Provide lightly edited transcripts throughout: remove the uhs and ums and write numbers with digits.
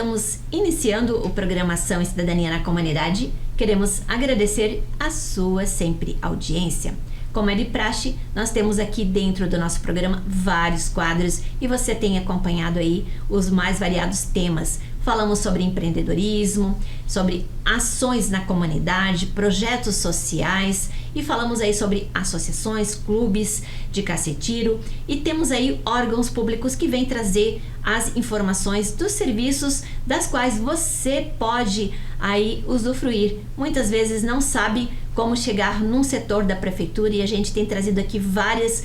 estamos iniciando o programa Ação e Cidadania na Comunidade, queremos agradecer a sua sempre audiência. Como é de praxe, nós temos aqui dentro do nosso programa vários quadros e você tem acompanhado aí os mais variados temas. Falamos sobre empreendedorismo, sobre ações na comunidade, projetos sociais e falamos aí sobre associações, clubes de cacetiro e temos aí órgãos públicos que vêm trazer as informações dos serviços das quais você pode aí usufruir. Muitas vezes não sabe como chegar num setor da prefeitura e a gente tem trazido aqui vários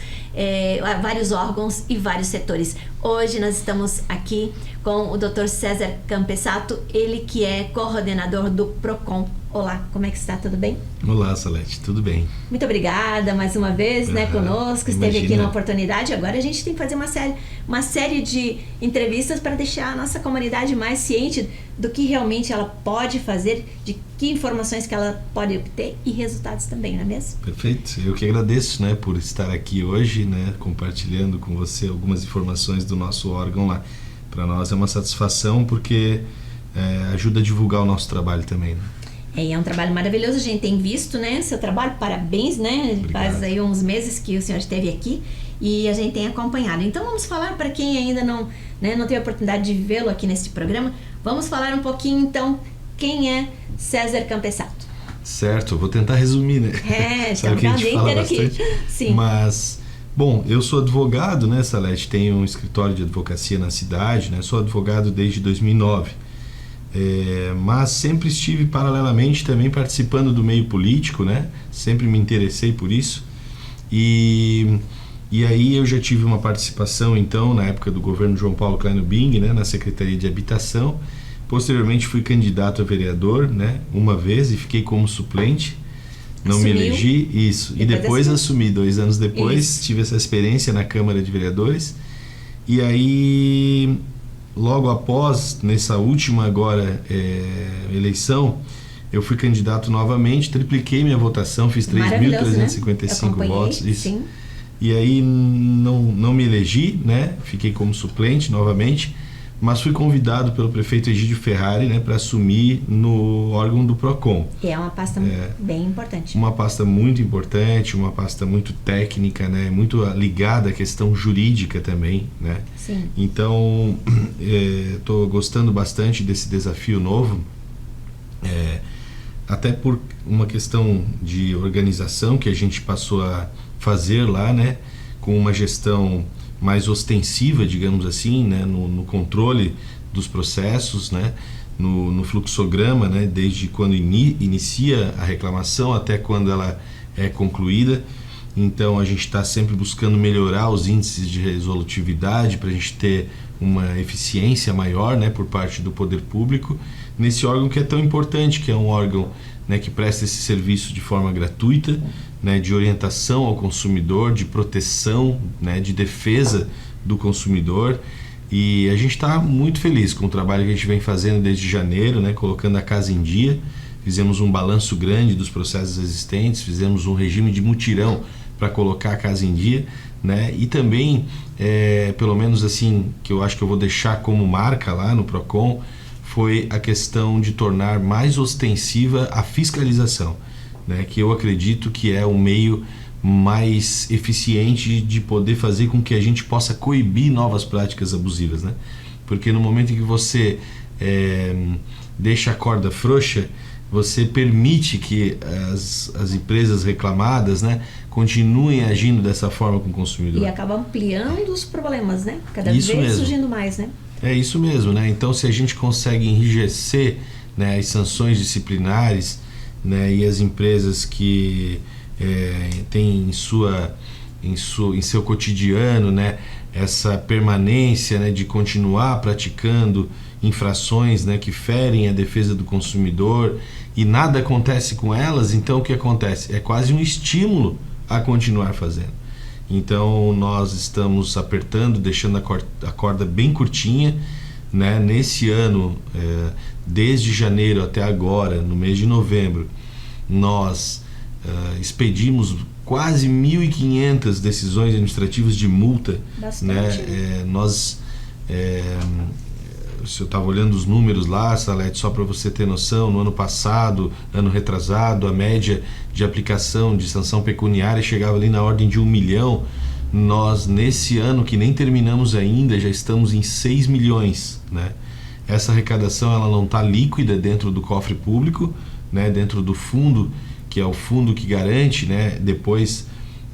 órgãos e vários setores. Hoje nós estamos aqui com o Dr. César Campessato, ele que é coordenador do PROCON. Olá, como é que está? Tudo bem? Olá, Salete, tudo bem? Muito obrigada mais uma vez, conosco, esteve aqui na oportunidade. Agora a gente tem que fazer uma série de entrevistas para deixar a nossa comunidade mais ciente do que realmente ela pode fazer, de que informações que ela pode obter e resultados também, não é mesmo? Perfeito, eu que agradeço, por estar aqui hoje, compartilhando com você algumas informações do nosso órgão lá. Para nós é uma satisfação porque ajuda a divulgar o nosso trabalho também, É um trabalho maravilhoso, a gente tem visto, seu trabalho, parabéns, Obrigado. Faz aí uns meses que o senhor esteve aqui e a gente tem acompanhado. Então vamos falar para quem ainda não teve a oportunidade de vê-lo aqui neste programa, vamos falar um pouquinho então quem é César Campessato. Certo, vou tentar resumir, Sabe que a gente fala bastante. Sim. Mas, bom, eu sou advogado, Salete, tenho um escritório de advocacia na cidade, sou advogado desde 2009. Mas sempre estive paralelamente também participando do meio político, sempre me interessei por isso e aí eu já tive uma participação então na época do governo João Paulo Kleino Bing, na Secretaria de Habitação. Posteriormente fui candidato a vereador, uma vez e fiquei como suplente, não me elegi, isso, e depois assumi 2 anos depois, tive essa experiência na Câmara de Vereadores e aí logo após, nessa última agora eleição, eu fui candidato novamente, tripliquei minha votação, fiz 3.355 votos. Isso. Sim. E aí não me elegi, fiquei como suplente novamente, mas fui convidado pelo prefeito Egídio Ferrari para assumir no órgão do PROCON. E é uma pasta bem importante. Uma pasta muito importante, uma pasta muito técnica, muito ligada à questão jurídica também. Sim. Então, estou gostando bastante desse desafio novo, até por uma questão de organização que a gente passou a fazer lá, com uma gestão mais ostensiva, digamos assim, no controle dos processos, no fluxograma, desde quando inicia a reclamação até quando ela é concluída. Então a gente está sempre buscando melhorar os índices de resolutividade para a gente ter uma eficiência maior, por parte do poder público nesse órgão que é tão importante, que é um órgão que presta esse serviço de forma gratuita, de orientação ao consumidor, de proteção, de defesa do consumidor. E a gente está muito feliz com o trabalho que a gente vem fazendo desde janeiro, colocando a casa em dia. Fizemos um balanço grande dos processos existentes, fizemos um regime de mutirão para colocar a casa em dia, e também, pelo menos assim, que eu acho que eu vou deixar como marca lá no PROCON, foi a questão de tornar mais ostensiva a fiscalização, que eu acredito que é o meio mais eficiente de poder fazer com que a gente possa coibir novas práticas abusivas, porque no momento em que você deixa a corda frouxa, você permite que as empresas reclamadas, continuem agindo dessa forma com o consumidor. E acaba ampliando os problemas, Cada isso vez mesmo. surgindo mais, É isso mesmo, Então, se a gente consegue enrijecer, as sanções disciplinares, e as empresas que têm em seu cotidiano, essa permanência, de continuar praticando infrações, que ferem a defesa do consumidor e nada acontece com elas, então o que acontece? É quase um estímulo a continuar fazendo. Então nós estamos apertando, deixando a corda bem curtinha, nesse ano, desde janeiro até agora, no mês de novembro, nós expedimos quase 1.500 decisões administrativas de multa. Bastante. Nós se eu estava olhando os números lá, Salete, só para você ter noção, no ano passado, ano retrasado, a média de aplicação de sanção pecuniária chegava ali na ordem de 1 milhão. Nós, nesse ano, que nem terminamos ainda, já estamos em 6 milhões, né? Essa arrecadação, ela não está líquida dentro do cofre público, né? Dentro do fundo, que é o fundo que garante, né? Depois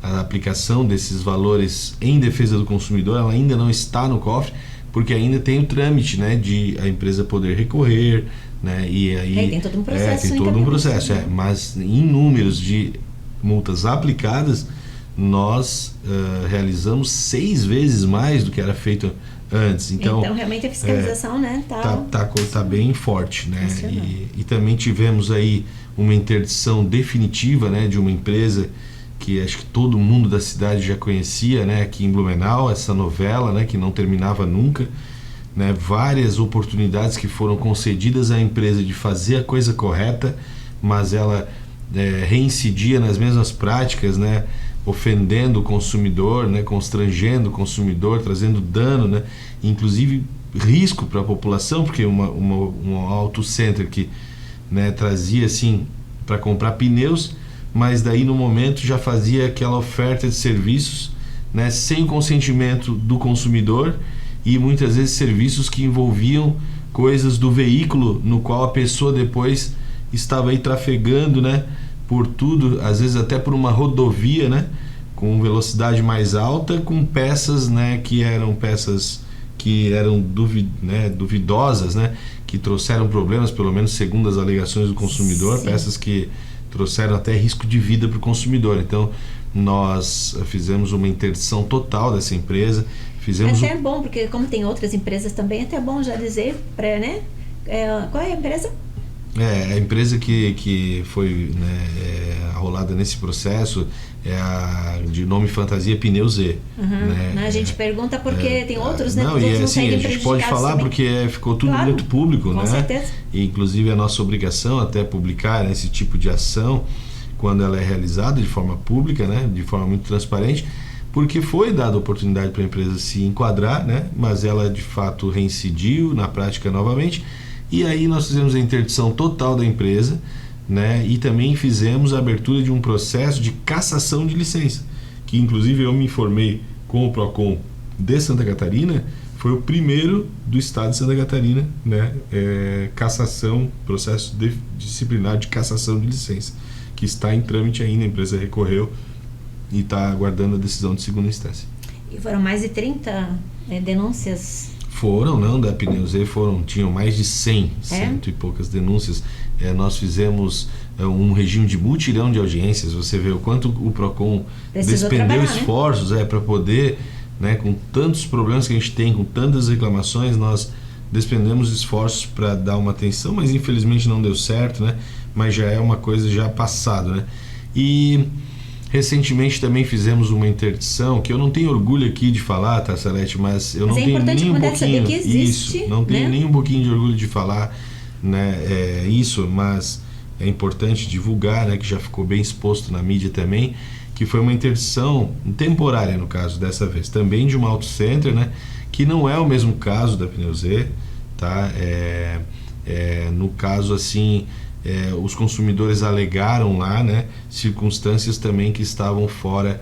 a aplicação desses valores em defesa do consumidor, ela ainda não está no cofre, porque ainda tem o trâmite, né, de a empresa poder recorrer, né, e aí tem todo um processo. Tem todo um processo, mas em números de multas aplicadas, nós realizamos 6 vezes mais do que era feito antes. Então realmente a fiscalização, né, tá bem forte, né? E também tivemos aí uma interdição definitiva, né, de uma empresa que acho que todo mundo da cidade já conhecia, né, aqui em Blumenau, essa novela, né, que não terminava nunca, né, várias oportunidades que foram concedidas à empresa de fazer a coisa correta, mas ela reincidia nas mesmas práticas, né, ofendendo o consumidor, né, constrangendo o consumidor, trazendo dano, né, inclusive risco para a população, porque um auto center que, né, trazia assim para comprar pneus, mas daí no momento já fazia aquela oferta de serviços, né, sem o consentimento do consumidor, e muitas vezes serviços que envolviam coisas do veículo no qual a pessoa depois estava aí trafegando, né, por tudo, às vezes até por uma rodovia, né, com velocidade mais alta, com peças, né, que eram duvidosas, né, que trouxeram problemas, pelo menos segundo as alegações do consumidor. Sim. Peças que trouxeram até risco de vida para o consumidor. Então nós fizemos uma interdição total dessa empresa. É bom, porque como tem outras empresas também, é até bom já dizer para, né? Qual é a empresa? A empresa que foi, né, arrolada nesse processo é a de nome fantasia Pneu Z. Né? A gente pergunta porque tem outros, né? Não, e assim, a gente pode falar também, porque ficou tudo muito público, com né? certeza. E, inclusive, é a nossa obrigação até publicar, né, esse tipo de ação quando ela é realizada de forma pública, né, de forma muito transparente, porque foi dada oportunidade para a empresa se enquadrar, né, mas ela de fato reincidiu na prática novamente. E aí nós fizemos a interdição total da empresa, né, e também fizemos a abertura de um processo de cassação de licença, que inclusive eu me informei com o PROCON de Santa Catarina, foi o primeiro do estado de Santa Catarina, né, cassação, processo disciplinar de cassação de licença, que está em trâmite ainda, a empresa recorreu e está aguardando a decisão de segunda instância. E foram mais de 30 denúncias? Foram, não, da Pneu Z tinham mais de 100 e poucas denúncias. Nós fizemos um regime de mutirão de audiências. Você vê o quanto o PROCON despendeu esforços, né, para poder, né, com tantos problemas que a gente tem, com tantas reclamações, nós despendemos esforços para dar uma atenção, mas infelizmente não deu certo, né? Mas já é uma coisa já passada, né? E recentemente também fizemos uma interdição, que eu não tenho orgulho aqui de falar, tá, Salete, mas eu não tenho nem um pouquinho, que existe, isso, não tenho, né, nem um pouquinho de orgulho de falar, né, isso, mas é importante divulgar, né, que já ficou bem exposto na mídia também, que foi uma interdição temporária, no caso dessa vez, também de uma auto center, né, que não é o mesmo caso da Pneu Z, tá? No caso assim, os consumidores alegaram lá, né, circunstâncias também que estavam fora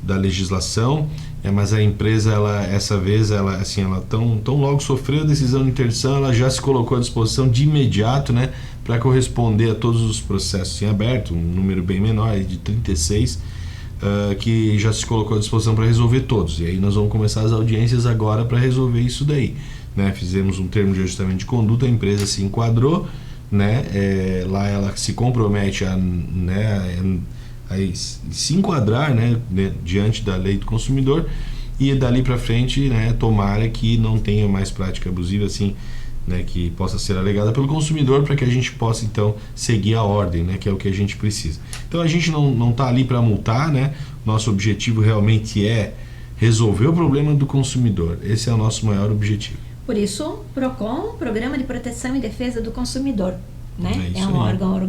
da legislação, mas a empresa, essa vez, ela tão logo sofreu a decisão de interdição, ela já se colocou à disposição de imediato, né, para corresponder a todos os processos em aberto, um número bem menor, de 36, que já se colocou à disposição para resolver todos. E aí nós vamos começar as audiências agora para resolver isso daí, né? Fizemos um termo de ajustamento de conduta, a empresa se enquadrou, né? Lá ela se compromete a se enquadrar, né, diante da lei do consumidor, e dali para frente, né, tomara que não tenha mais prática abusiva assim, né, que possa ser alegada pelo consumidor, para que a gente possa então seguir a ordem, né, que é o que a gente precisa. Então a gente não está ali para multar, né? Nosso objetivo realmente é resolver o problema do consumidor. Esse é o nosso maior objetivo. Por isso, PROCON, Programa de Proteção e Defesa do Consumidor, né? É um órgão,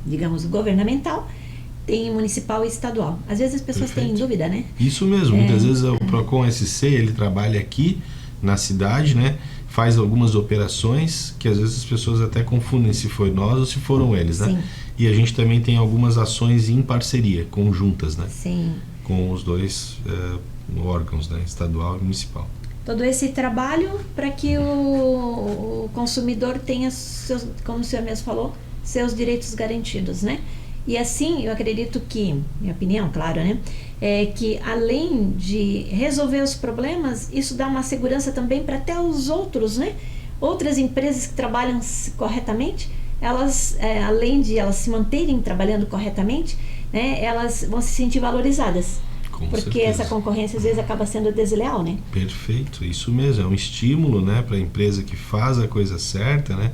digamos, governamental, tem municipal e estadual. Às vezes as pessoas têm dúvida, né? Isso mesmo, muitas vezes o Procon SC, ele trabalha aqui na cidade, né? Faz algumas operações que às vezes as pessoas até confundem se foi nós ou se foram eles, né? Sim. E a gente também tem algumas ações em parceria, conjuntas, né? Sim. Com os dois órgãos, né? Estadual e municipal. Todo esse trabalho para que o consumidor tenha seus, como o senhor mesmo falou, seus direitos garantidos, né? E assim, eu acredito que, minha opinião, claro, né? É que além de resolver os problemas, isso dá uma segurança também para até os outros, né? Outras empresas que trabalham corretamente, elas, além de elas se manterem trabalhando corretamente, né? Elas vão se sentir valorizadas. Porque essa concorrência às vezes acaba sendo desleal, né? Perfeito, isso mesmo, é um estímulo, né, para a empresa que faz a coisa certa, né,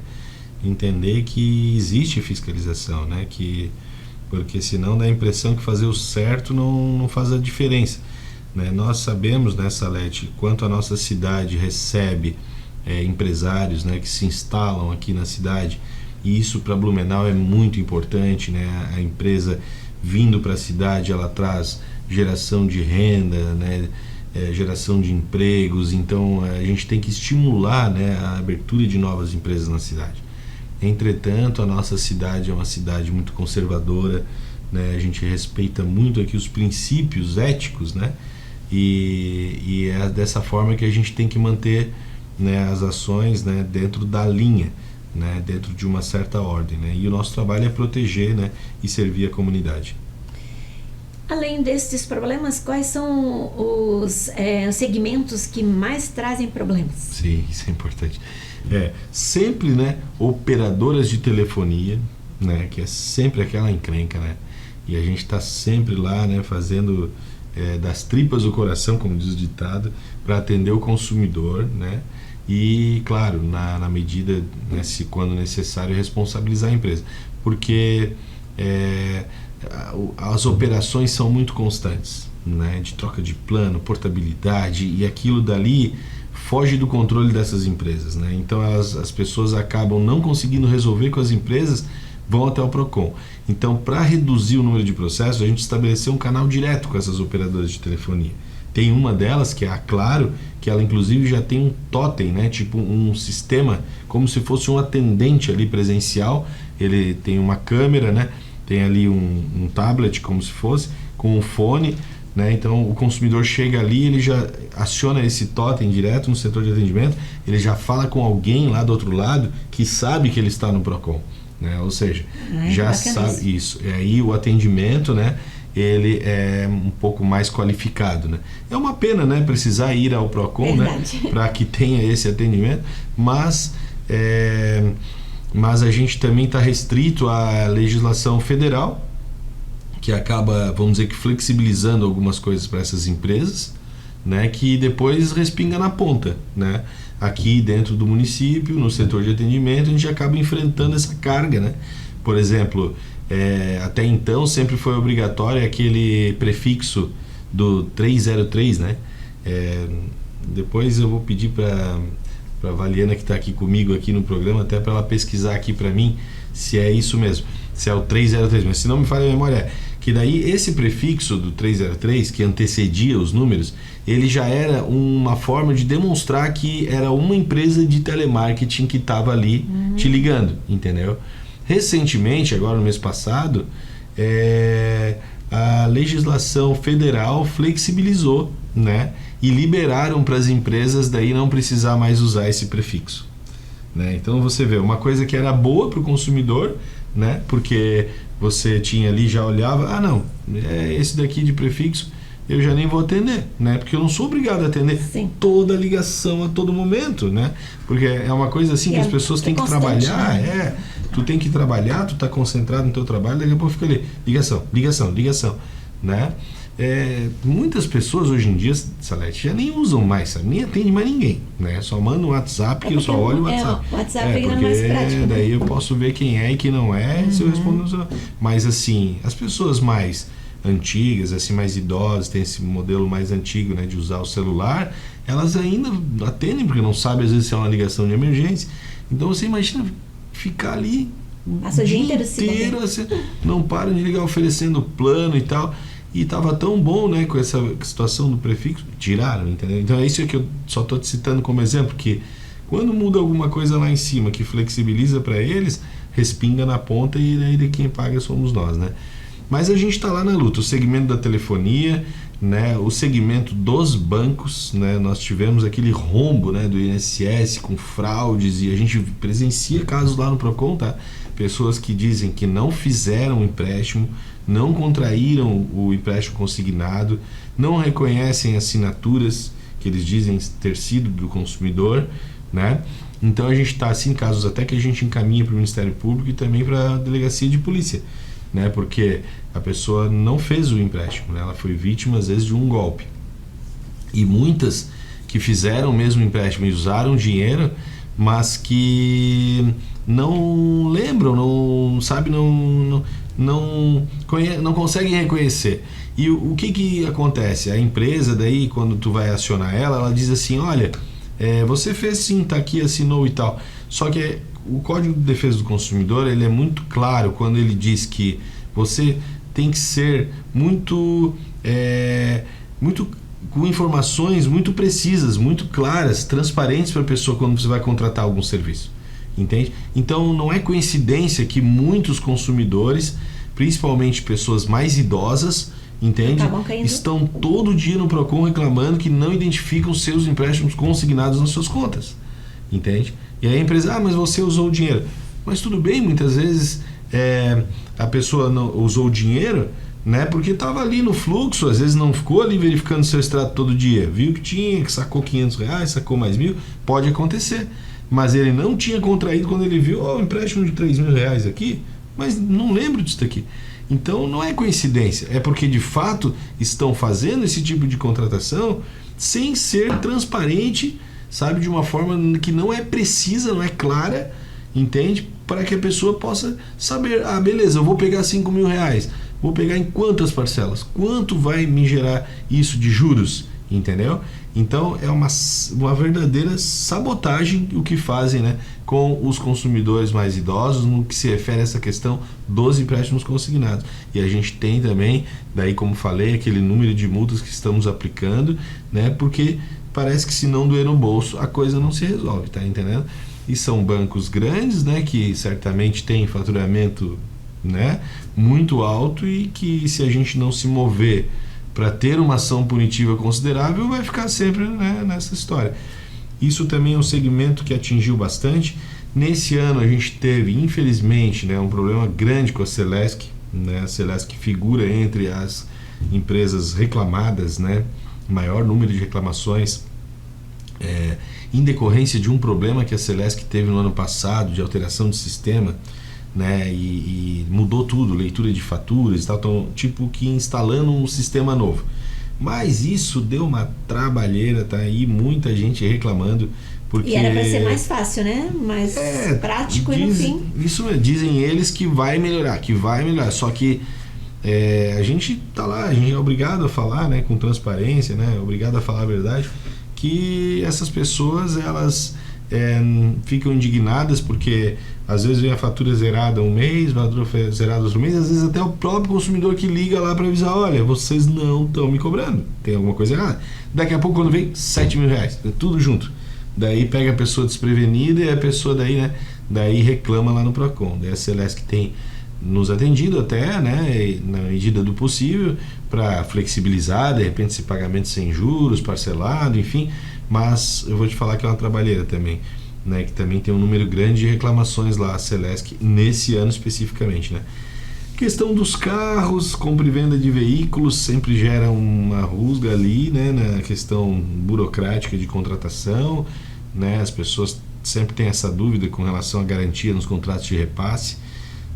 entender que existe fiscalização, né, porque senão dá a impressão que fazer o certo não faz a diferença, né? Nós sabemos, né, Salete, quanto a nossa cidade recebe empresários, né, que se instalam aqui na cidade, e isso para Blumenau é muito importante, né? A empresa vindo para a cidade, ela traz geração de renda, né? Geração de empregos, então a gente tem que estimular, né, a abertura de novas empresas na cidade. Entretanto, a nossa cidade é uma cidade muito conservadora, né? A gente respeita muito aqui os princípios éticos, né? E é dessa forma que a gente tem que manter, né, as ações, né, dentro da linha, né, dentro de uma certa ordem, né? E o nosso trabalho é proteger, né, e servir a comunidade. Além destes problemas, quais são os segmentos que mais trazem problemas? Sim, isso é importante. Sempre, né, operadoras de telefonia, né, que é sempre aquela encrenca, né? E a gente está sempre lá, né, fazendo das tripas do coração, como diz o ditado, para atender o consumidor, né? E, claro, na medida, né, se quando necessário, responsabilizar a empresa. Porque as operações são muito constantes, né, de troca de plano, portabilidade, e aquilo dali foge do controle dessas empresas, né? Então as pessoas acabam não conseguindo resolver com as empresas, vão até o Procon. Então, para reduzir o número de processos, a gente estabeleceu um canal direto com essas operadoras de telefonia. Tem uma delas, que é a Claro, que ela inclusive já tem um totem, né, tipo um sistema, como se fosse um atendente ali presencial. Ele tem uma câmera, né, tem ali um tablet, como se fosse, com um fone, né? Então o consumidor chega ali, ele já aciona esse totem direto no setor de atendimento, ele já fala com alguém lá do outro lado que sabe que ele está no Procon, né? Ou seja, já sabe isso. E aí o atendimento, né, ele é um pouco mais qualificado, né? É uma pena, né, precisar ir ao Procon, né, para que tenha esse atendimento, mas a gente também está restrito à legislação federal, que acaba, vamos dizer, que flexibilizando algumas coisas para essas empresas, né, que depois respinga na ponta, né? Aqui dentro do município, no setor de atendimento, a gente acaba enfrentando essa carga, né? Por exemplo, até então sempre foi obrigatório aquele prefixo do 303, né? Depois eu vou pedir para a Valiana, que está aqui comigo aqui no programa, até para ela pesquisar aqui para mim se é isso mesmo, se é o 303, mas se não me falha a memória, que daí esse prefixo do 303, que antecedia os números, ele já era uma forma de demonstrar que era uma empresa de telemarketing que estava ali te ligando, entendeu? Recentemente, agora no mês passado, a legislação federal flexibilizou, né, e liberaram para as empresas daí não precisar mais usar esse prefixo, né? Então você vê, uma coisa que era boa para o consumidor, né, porque você tinha ali, já olhava, não, esse daqui de prefixo eu já nem vou atender, né, porque eu não sou obrigado a atender toda ligação a todo momento, né, porque é uma coisa assim que as pessoas têm que trabalhar, né? Tu tem que trabalhar, tu tá concentrado no teu trabalho, daqui a pouco fica ali, ligação, né. Muitas pessoas hoje em dia, Salete, já nem usam mais, sabe? Nem atende mais ninguém, né? Só manda um WhatsApp, que eu só olho o WhatsApp. O WhatsApp é mais prático, né? Daí eu posso ver quem é e quem não é, se eu respondo. Mas assim, as pessoas mais antigas, assim, mais idosas, tem esse modelo mais antigo, né, de usar o celular, elas ainda atendem, porque não sabem às vezes se é uma ligação de emergência. Então você imagina ficar ali Passou o dia inteiro assim, não param de ligar oferecendo plano e tal. E estava tão bom, né, com essa situação do prefixo, tiraram, entendeu? Então é isso que eu só estou te citando como exemplo, que quando muda alguma coisa lá em cima que flexibiliza para eles, respinga na ponta e aí de quem paga somos nós, né? Mas a gente está lá na luta. O segmento da telefonia, né, o segmento dos bancos, né, nós tivemos aquele rombo, né, do INSS com fraudes e a gente presencia casos lá no Procon, tá? Pessoas que dizem que não fizeram o empréstimo, não contraíram o empréstimo consignado, não reconhecem assinaturas que eles dizem ter sido do consumidor, né? Então a gente está assim, casos até que a gente encaminha para o Ministério Público e também para a Delegacia de Polícia, né? Porque a pessoa não fez o empréstimo, né? Ela foi vítima às vezes de um golpe. E muitas que fizeram mesmo o empréstimo e usaram dinheiro, mas que não lembram, não conseguem reconhecer. E o que acontece? A empresa daí, quando tu vai acionar ela diz assim, olha, você fez sim, tá aqui, assinou e tal. Só que o Código de Defesa do Consumidor, ele é muito claro quando ele diz que você tem que ser muito com informações muito precisas, muito claras, transparentes para a pessoa quando você vai contratar algum serviço. Entende? Então não é coincidência que muitos consumidores, principalmente pessoas mais idosas, entende? Estão todo dia no Procon reclamando que não identificam seus empréstimos consignados nas suas contas. Entende? E aí a empresa, mas você usou o dinheiro. Mas tudo bem, muitas vezes a pessoa não usou o dinheiro, né, porque estava ali no fluxo, às vezes não ficou ali verificando seu extrato todo dia, viu que tinha, que sacou R$500, sacou mais 1.000, pode acontecer. Mas ele não tinha contraído quando ele viu o empréstimo de R$3.000 aqui, mas não lembro disso daqui. Então não é coincidência, é porque de fato estão fazendo esse tipo de contratação sem ser transparente, sabe, de uma forma que não é precisa, não é clara, entende? Para que a pessoa possa saber, beleza, eu vou pegar R$5.000, vou pegar em quantas parcelas? Quanto vai me gerar isso de juros? Entendeu? Então é uma verdadeira sabotagem o que fazem, né, com os consumidores mais idosos no que se refere a essa questão dos empréstimos consignados. E a gente tem também, daí como falei, aquele número de multas que estamos aplicando, né, porque parece que se não doer no bolso a coisa não se resolve, tá entendendo? E são bancos grandes, né, que certamente têm faturamento, né, muito alto e que se a gente não se mover para ter uma ação punitiva considerável, vai ficar sempre, né, nessa história. Isso também é um segmento que atingiu bastante. Nesse ano a gente teve, infelizmente, né, um problema grande com a Celesc, né? A Celesc figura entre as empresas reclamadas, né, maior número de reclamações em decorrência de um problema que a Celesc teve no ano passado, de alteração de sistema, né, e mudou tudo, leitura de faturas e tal, então, tipo que instalando um sistema novo. Mas isso deu uma trabalheira, tá aí muita gente reclamando, porque... E era para ser mais fácil, né? Mais prático e no fim... Isso dizem eles que vai melhorar, só que a gente tá lá, a gente é obrigado a falar, né, com transparência, né, obrigado a falar a verdade, que essas pessoas, elas ficam indignadas porque às vezes vem a fatura zerada um mês, a fatura zerada outro mês, às vezes até o próprio consumidor que liga lá para avisar, olha, vocês não estão me cobrando, tem alguma coisa errada. Daqui a pouco quando vem R$7.000, tudo junto. Daí pega a pessoa desprevenida e a pessoa daí, né, daí reclama lá no Procon. Daí a Celesc tem nos atendido até, né, na medida do possível, para flexibilizar, de repente, esse pagamento sem juros, parcelado, enfim, mas eu vou te falar que é uma trabalheira também, né, que também tem um número grande de reclamações lá, a Celesc, nesse ano especificamente, né. Questão dos carros, compra e venda de veículos sempre gera uma rusga ali, né, na questão burocrática de contratação, né, as pessoas sempre têm essa dúvida com relação à garantia nos contratos de repasse,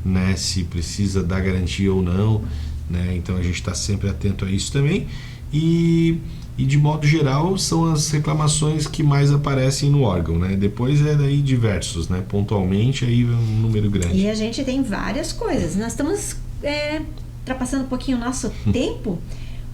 né, se precisa dar garantia ou não, né, então a gente está sempre atento a isso também, e de modo geral são as reclamações que mais aparecem no órgão, né, depois daí diversos, né, pontualmente aí um número grande. E a gente tem várias coisas, nós estamos ultrapassando um pouquinho o nosso tempo,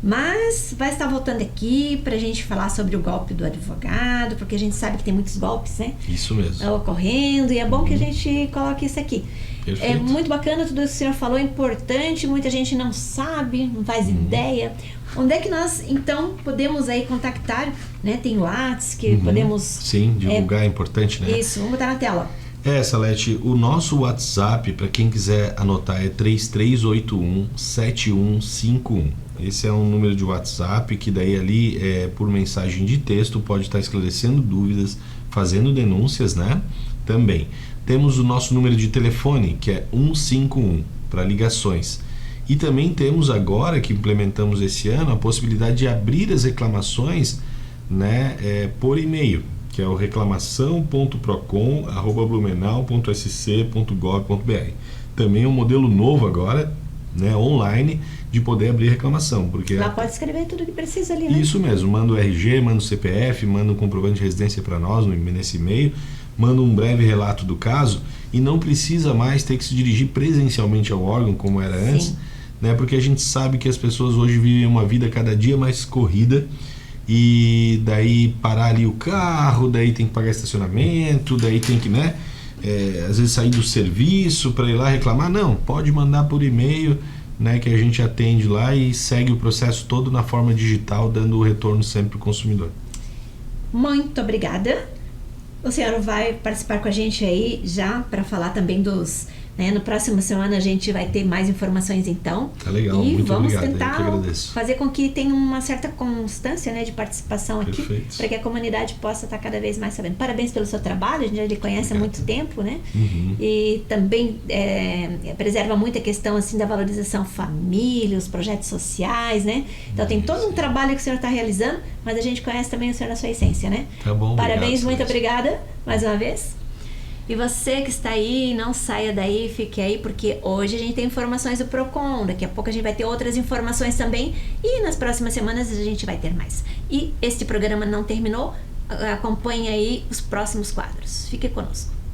Mas vai estar voltando aqui pra gente falar sobre o golpe do advogado, porque a gente sabe que tem muitos golpes, né? Isso mesmo. Ocorrendo, e é bom que a gente coloque isso aqui. Perfeito. É muito bacana tudo isso que o senhor falou, é importante, muita gente não sabe, não faz ideia. Onde é que nós, então, podemos aí contactar, né? Tem o WhatsApp que podemos... Sim, divulgar é importante, né? Isso, vamos botar na tela. Salete, o nosso WhatsApp, para quem quiser anotar, é 3381-7151. Esse é um número de WhatsApp que daí ali, por mensagem de texto, pode estar esclarecendo dúvidas, fazendo denúncias, né? Também. Temos o nosso número de telefone, que é 151, para ligações. E também temos agora, que implementamos esse ano, a possibilidade de abrir as reclamações, né, por e-mail, que é o reclamação.procon@blumenau.sc.gov.br. Também é um modelo novo agora, né, online, de poder abrir reclamação. Porque lá pode escrever tudo que precisa ali, né? Isso mesmo, manda o RG, manda o CPF, manda um comprovante de residência para nós nesse e-mail, manda um breve relato do caso e não precisa mais ter que se dirigir presencialmente ao órgão como era antes, né? Porque a gente sabe que as pessoas hoje vivem uma vida cada dia mais corrida e daí parar ali o carro, daí tem que pagar estacionamento, daí tem que, né, às vezes sair do serviço para ir lá reclamar. Não, pode mandar por e-mail, né, que a gente atende lá e segue o processo todo na forma digital, dando o retorno sempre para o consumidor. Muito obrigada. O senhor vai participar com a gente aí já para falar também dos... Né, no próximo semana a gente vai ter mais informações então. Tá legal, e muito vamos obrigado. tentar fazer com que tenha uma certa constância, né, de participação aqui, para que a comunidade possa estar cada vez mais sabendo. Parabéns pelo seu trabalho, a gente já lhe conhece há muito tempo, né? E também preserva muito a questão assim da valorização família, os projetos sociais, né? Então tem todo um trabalho que o senhor está realizando, mas a gente conhece também o senhor na sua essência, né? Tá bom, parabéns, obrigado, muito obrigada mais uma vez. E você que está aí, não saia daí, fique aí, porque hoje a gente tem informações do Procon, daqui a pouco a gente vai ter outras informações também, e nas próximas semanas a gente vai ter mais. E este programa não terminou, acompanhe aí os próximos quadros. Fique conosco.